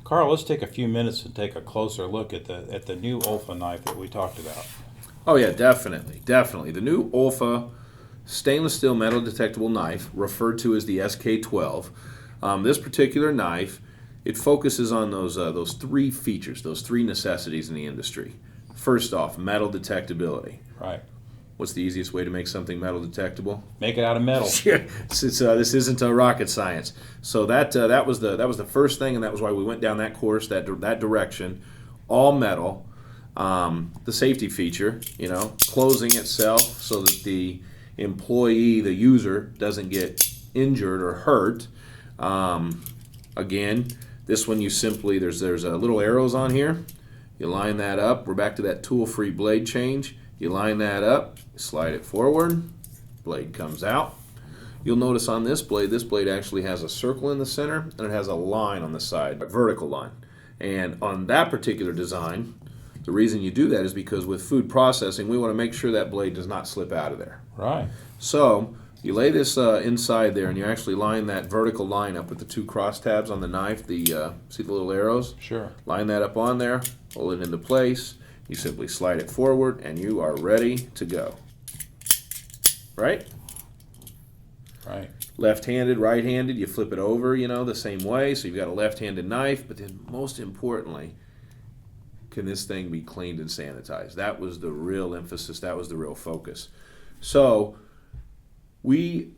Carl, let's take a few minutes and take a closer look at the new OLFA knife that we talked about. Oh yeah, definitely, definitely. The new OLFA stainless steel metal detectable knife, referred to as the SK-12. This particular knife, it focuses on those three features, those three necessities in the industry. First off, metal detectability. Right. What's the easiest way to make something metal detectable? Make it out of metal. This isn't rocket science. So that was the first thing, and that was why we went down that course, that direction. All metal. The safety feature, closing itself so that the employee, the user, doesn't get injured or hurt. Again, this one there's little arrows on here. You line that up. We're back to that tool-free blade change. You line that up, slide it forward, blade comes out. You'll notice on this blade actually has a circle in the center and it has a line on the side, a vertical line. And on that particular design, the reason you do that is because with food processing, we want to make sure that blade does not slip out of there. Right. So you lay this inside there and you actually line that vertical line up with the two cross tabs on the knife. See the little arrows? Sure. Line that up on there, hold it into place. You simply slide it forward and you are ready to go. Right? Right. Left-handed, right-handed, you flip it over, the same way. So you've got a left-handed knife, but then most importantly, can this thing be cleaned and sanitized? That was the real emphasis. That was the real focus. So we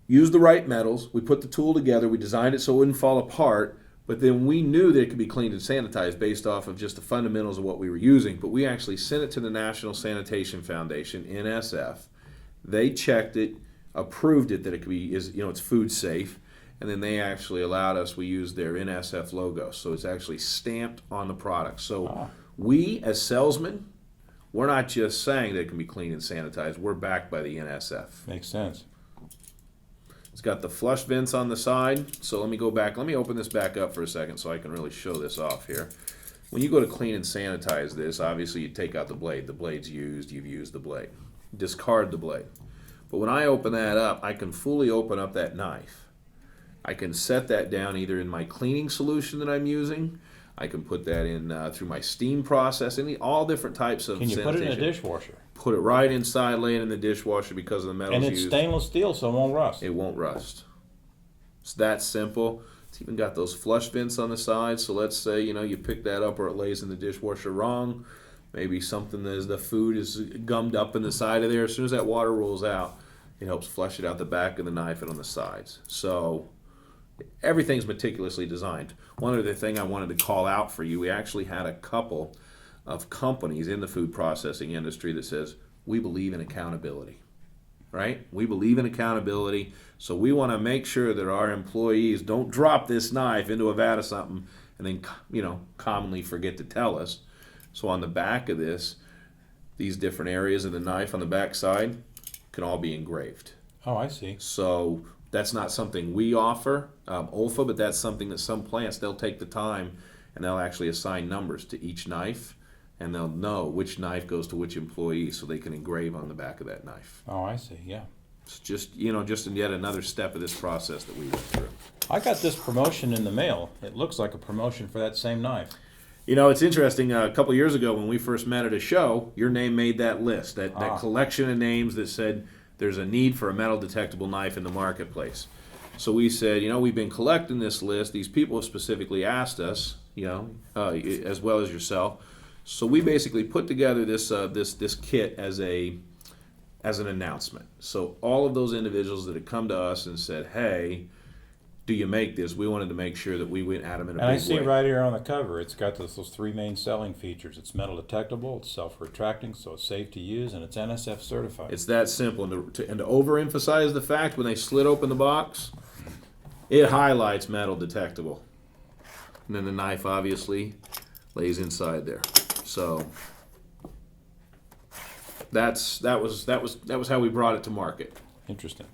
used the right metals. We put the tool together. We designed it so it wouldn't fall apart. But then we knew that it could be cleaned and sanitized based off of just the fundamentals of what we were using. But we actually sent it to the National Sanitation Foundation, NSF. They checked it, approved it that it could be, it's food safe. And then they actually allowed us, we used their NSF logo. So it's actually stamped on the product. So we, as salesmen, we're not just saying that it can be cleaned and sanitized. We're backed by the NSF. Makes sense. It's got the flush vents on the side. So let me go back. Let me open this back up for a second so I can really show this off here. When you go to clean and sanitize this, obviously you take out the blade. The blade's used. You've used the blade. Discard the blade. But when I open that up, I can fully open up that knife. I can set that down either in my cleaning solution that I'm using. I can put that in through my steam process. All different types of sanitation. Can you put it in a dishwasher? Put it right inside, lay it in the dishwasher because of the metals used. And it's stainless steel, so it won't rust. It won't rust. It's that simple. It's even got those flush vents on the side. So let's say, you pick that up or it lays in the dishwasher wrong. Maybe something that the food is gummed up in the side of there. As soon as that water rolls out, it helps flush it out the back of the knife and on the sides. So everything's meticulously designed. One other thing I wanted to call out for you, we actually had a couple of companies in the food processing industry that says, we believe in accountability, right? We believe in accountability, so we want to make sure that our employees don't drop this knife into a vat of something and then, commonly forget to tell us. So on the back of this, these different areas of the knife on the back side can all be engraved. Oh, I see. So that's not something we offer, OLFA, but that's something that some plants, they'll take the time and they'll actually assign numbers to each knife, and they'll know which knife goes to which employee so they can engrave on the back of that knife. Oh, I see, yeah. It's just yet another step of this process that we went through. I got this promotion in the mail. It looks like a promotion for that same knife. It's interesting. A couple of years ago when we first met at a show, your name made that list, that collection of names that said there's a need for a metal detectable knife in the marketplace. So we said, we've been collecting this list. These people have specifically asked us, as well as yourself. So we basically put together this kit as an announcement. So all of those individuals that had come to us and said, hey, do you make this? We wanted to make sure that we went at them in a big way. And I see right here on the cover, it's got those three main selling features. It's metal detectable, it's self-retracting, so it's safe to use, and it's NSF certified. It's that simple. And to overemphasize the fact, when they slit open the box, it highlights metal detectable. And then the knife obviously lays inside there. So that was how we brought it to market. Interesting.